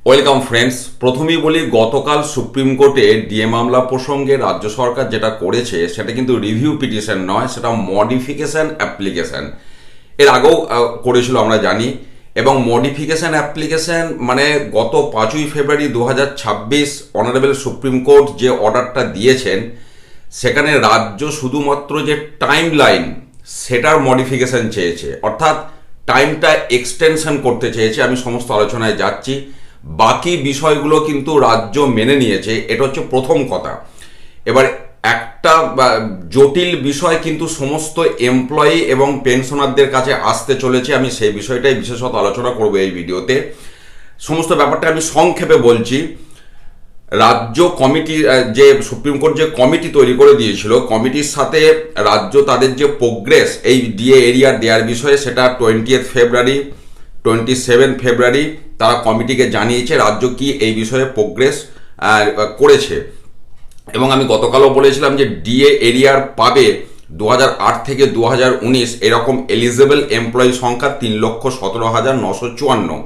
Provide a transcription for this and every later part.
Welcome friends. প্রথমেই বলি, গতকাল সুপ্রিম কোর্টে ডিএ মামলা প্রসঙ্গে রাজ্য সরকার যেটা করেছে সেটা কিন্তু রিভিউ পিটিশন নয়, সেটা মডিফিকেশন অ্যাপ্লিকেশন। এর আগেও করেছিল আমরা জানি। এবং মডিফিকেশন অ্যাপ্লিকেশন মানে গত 5ই ফেব্রুয়ারি 2026 অনারেবল সুপ্রিম কোর্ট যে অর্ডারটা দিয়েছেন সেখানে রাজ্য শুধুমাত্র যে টাইম লাইন সেটার মডিফিকেশন চেয়েছে, অর্থাৎ টাইমটা এক্সটেনশন করতে চেয়েছে। আমি সমস্ত আলোচনায় যাচ্ছি, বাকি বিষয়গুলো কিন্তু রাজ্য মেনে নিয়েছে। এটা হচ্ছে প্রথম কথা। এবার একটা জটিল বিষয় কিন্তু সমস্ত এমপ্লয়ি এবং পেনশনারদের কাছে আসতে চলেছে। আমি সেই বিষয়টাই বিশেষত আলোচনা করব এই ভিডিওতে। সমস্ত ব্যাপারটা আমি সংক্ষেপে বলছি। রাজ্য কমিটি, যে সুপ্রিম কোর্ট যে কমিটি তৈরি করে দিয়েছিল, কমিটির সাথে রাজ্য তাদের যে প্রোগ্রেস এই ডিএ এরিয়ার দেওয়ার বিষয়ে সেটা 20 ফেব্রুয়ারি 27 ফেব্রুয়ারি তারা কমিটিকে জানিয়েছে রাজ্য কি এই বিষয়ে প্রোগ্রেস করেছে। এবং আমি গতকালও বলেছিলাম যে ডিএ এরিয়ার পাবে 2008 থেকে 2019 এরকম এলিজেবল এমপ্লয়ি সংখ্যা 3,17,954।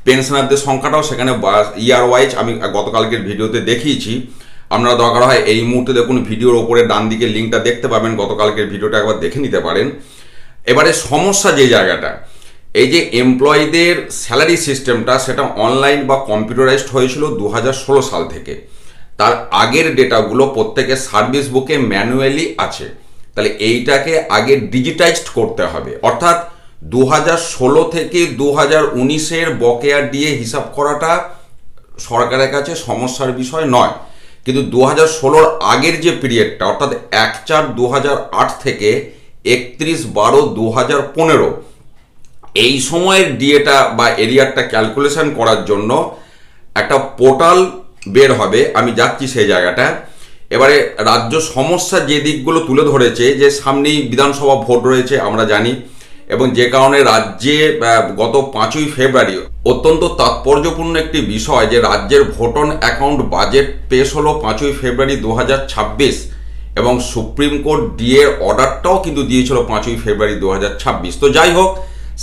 পেনশনারদের সংখ্যাটাও সেখানে ইয়ার ওয়াইজ আমি গতকালকের ভিডিওতে দেখিয়েছি। আপনারা দরকার হয় এই মুহূর্তে দেখুন, ভিডিওর ওপরে ডান দিকে লিঙ্কটা দেখতে পাবেন, গতকালকের ভিডিওটা একবার দেখে নিতে পারেন। এবারে সমস্যা যে জায়গাটা, এই যে এমপ্লয়ীদের স্যালারি সিস্টেমটা সেটা অনলাইন বা কম্পিউটারাইজড হয়েছিল 2016 সাল থেকে। তার আগের ডেটাগুলো প্রত্যেকের সার্ভিস বুকে ম্যানুয়ালি আছে। তাহলে এইটাকে আগে ডিজিটাইজড করতে হবে, অর্থাৎ 2016 থেকে 2019 বকেয়া দিয়ে হিসাব করাটা সরকারের কাছে সমস্যার বিষয় নয়। কিন্তু 2016 আগের যে পিরিয়ডটা, অর্থাৎ 1/4/2008 থেকে 31/12/2015 এই সময়ের ডিএটা বা এরিয়ারটা ক্যালকুলেশন করার জন্য একটা পোর্টাল বের হবে। আমি যাচ্ছি সেই জায়গাটা। এবারে রাজ্য সমস্যা যে দিকগুলো তুলে ধরেছে, যে সামনেই বিধানসভা ভোট রয়েছে আমরা জানি, এবং যে কারণে রাজ্যে গত 5ই ফেব্রুয়ারি অত্যন্ত তাৎপর্যপূর্ণ একটি বিষয় যে রাজ্যের ভোট অন অ্যাকাউন্ট বাজেট পেশ হলো 5ই ফেব্রুয়ারি 2026, এবং সুপ্রিম কোর্ট ডিএর অর্ডারটাও কিন্তু দিয়েছিল 5ই ফেব্রুয়ারি 2026। তো যাই হোক,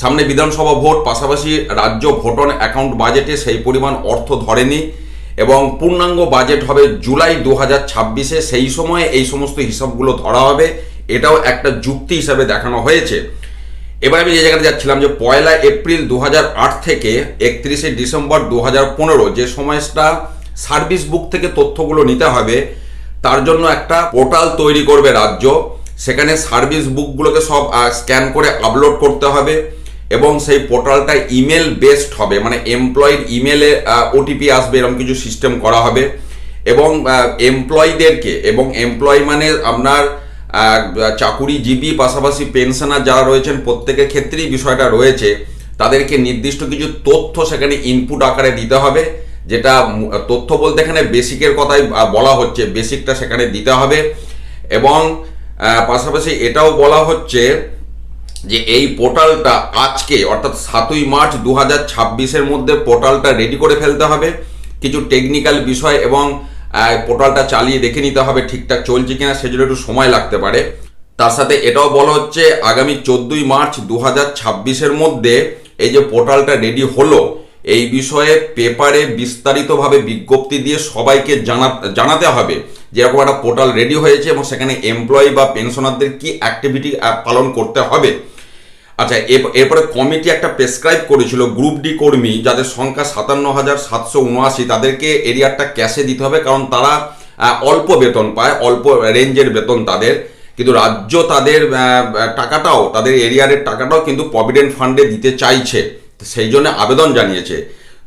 সামনে বিধানসভা ভোট, পাশাপাশি রাজ্য ভোট অন অ্যাকাউন্ট বাজেটে সেই পরিমাণ অর্থ ধরেনি, এবং পূর্ণাঙ্গ বাজেট হবে জুলাই 2026। সেই সময়ে এই সমস্ত হিসাবগুলো ধরা হবে, এটাও একটা যুক্তি হিসাবে দেখানো হয়েছে। এবার আমি যে জায়গাটা যাচ্ছিলাম, যে 1 এপ্রিল 2008 থেকে 31 ডিসেম্বর 2015 যে সময়টা সার্ভিস বুক থেকে তথ্যগুলো নিতে হবে, তার জন্য একটা পোর্টাল তৈরি করবে রাজ্য। সেখানে সার্ভিস বুকগুলোকে সব স্ক্যান করে আপলোড করতে হবে, এবং সেই পোর্টালটা ইমেল বেসড হবে, মানে এমপ্লয়ির ইমেলে ওটিপি আসবে, এরকম কিছু সিস্টেম করা হবে। এবং এমপ্লয়ীদেরকে, এবং এমপ্লয়ি মানে আপনার চাকুরিজীবী পাশাপাশি পেনশনার যারা রয়েছেন প্রত্যেকের ক্ষেত্রেই বিষয়টা রয়েছে, তাদেরকে নির্দিষ্ট কিছু তথ্য সেখানে ইনপুট আকারে দিতে হবে। যেটা তথ্য বলতে এখানে বেসিকের কথাই বলা হচ্ছে, বেসিকটা সেখানে দিতে হবে। এবং পাশাপাশি এটাও বলা হচ্ছে যে এই পোর্টালটা আজকে অর্থাৎ 7ই মার্চ 2026 মধ্যে পোর্টালটা রেডি করে ফেলতে হবে। কিছু টেকনিক্যাল বিষয় এবং পোর্টালটা চালিয়ে দেখে নিতে হবে ঠিকঠাক চলছে কিনা, সেজন্য একটু সময় লাগতে পারে। তার সাথে এটাও বলা হচ্ছে আগামী 14ই মার্চ 2026 মধ্যে এই যে পোর্টালটা রেডি হলো, এই বিষয়ে পেপারে বিস্তারিতভাবে বিজ্ঞপ্তি দিয়ে সবাইকে জানাতে হবে যেরকম একটা পোর্টাল রেডি হয়েছে, এবং সেখানে এমপ্লয়ি বা পেনশনারদের কি অ্যাক্টিভিটি পালন করতে হবে। আচ্ছা, এরপরে কমিটি একটা প্রেসক্রাইব করেছিল গ্রুপ ডি কর্মী যাদের সংখ্যা 57,779, তাদেরকে এরিয়ারটা ক্যাশে দিতে হবে, কারণ তারা অল্প বেতন পায়, অল্প রেঞ্জের বেতন তাদের। কিন্তু রাজ্য তাদের টাকাটাও, তাদের এরিয়ারের টাকাটাও কিন্তু প্রভিডেন্ট ফান্ডে দিতে চাইছে, সেই জন্য আবেদন জানিয়েছে।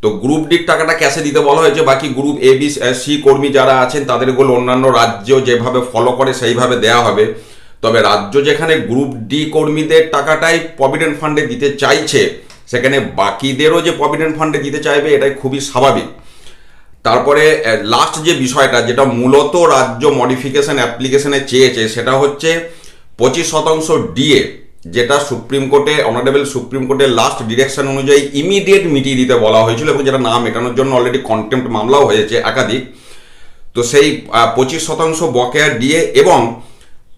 তো গ্রুপ ডির টাকাটা ক্যাশে দিতে বলা হয়েছে, বাকি গ্রুপ এ বি সি কর্মী যারা আছেন তাদেরগুলো অন্যান্য রাজ্য যেভাবে ফলো করে সেইভাবে দেয়া হবে। তবে রাজ্য যেখানে গ্রুপ ডি কর্মীদের টাকাটাই প্রভিডেন্ট ফান্ডে দিতে চাইছে, সেখানে বাকিদেরও যে প্রভিডেন্ট ফান্ডে দিতে চাইবে এটাই খুবই স্বাভাবিক। তারপরে লাস্ট যে বিষয়টা, যেটা মূলত রাজ্য মডিফিকেশন অ্যাপ্লিকেশনে চেয়েছে, সেটা হচ্ছে 25% ডিএ, যেটা সুপ্রিম কোর্টে অনারেবল সুপ্রিম কোর্টের লাস্ট ডিরেকশন অনুযায়ী ইমিডিয়েট মিটিয়ে দিতে বলা হয়েছিল, এবং যেটা না মেটানোর জন্য অলরেডি কন্টেম্প্ট মামলাও হয়েছে একাধিক। তো সেই 25% বকেয়া ডিএ এবং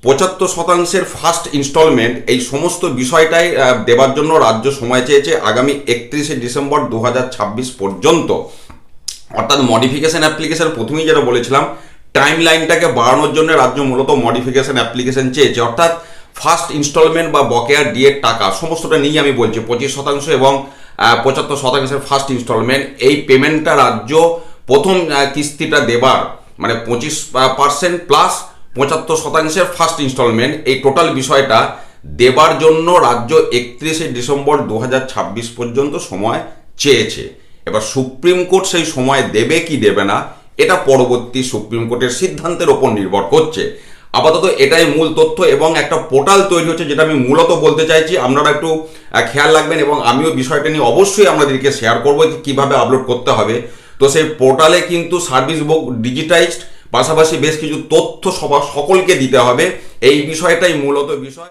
75% ফার্স্ট ইনস্টলমেন্ট, এই সমস্ত বিষয়টাই দেবার জন্য রাজ্য সময় চেয়েছে আগামী 31 ডিসেম্বর 2026 পর্যন্ত। অর্থাৎ মডিফিকেশন অ্যাপ্লিকেশন প্রথমেই যেটা বলেছিলাম, টাইম লাইনটাকে বাড়ানোর জন্য রাজ্য মূলত মডিফিকেশন অ্যাপ্লিকেশন চেয়েছে। অর্থাৎ ফার্স্ট ইনস্টলমেন্ট বা বকেয়া ডিএর টাকা সমস্তটা নিয়ে আমি বলছি, 25% এবং 75% ফার্স্ট ইনস্টলমেন্ট, এই পেমেন্টটা রাজ্য প্রথম কিস্তিটা দেবার মানে 25% প্লাস 75% ফার্স্ট ইনস্টলমেন্ট, এই টোটাল বিষয়টা দেবার জন্য রাজ্য 31শে ডিসেম্বর 2026 পর্যন্ত সময় চেয়েছে। এবার সুপ্রিম কোর্ট সেই সময় দেবে কি দেবে না, এটা পরবর্তী সুপ্রিম কোর্টের সিদ্ধান্তের ওপর নির্ভর করছে। আপাতত এটাই মূল তথ্য এবং একটা পোর্টাল তৈরি হচ্ছে, যেটা আমি মূলত বলতে চাইছি, আপনারা একটু খেয়াল রাখবেন এবং আমিও বিষয়টা নিয়ে অবশ্যই আপনাদেরকে শেয়ার করবো কিভাবে আপলোড করতে হবে। তো সেই পোর্টালে কিন্তু সার্ভিস বুক ডিজিটাইজড, পাশাপাশি বেশ কিছু তথ্য সকলকে দিতে হবে। এই বিষয়টাই মূলত বিষয়।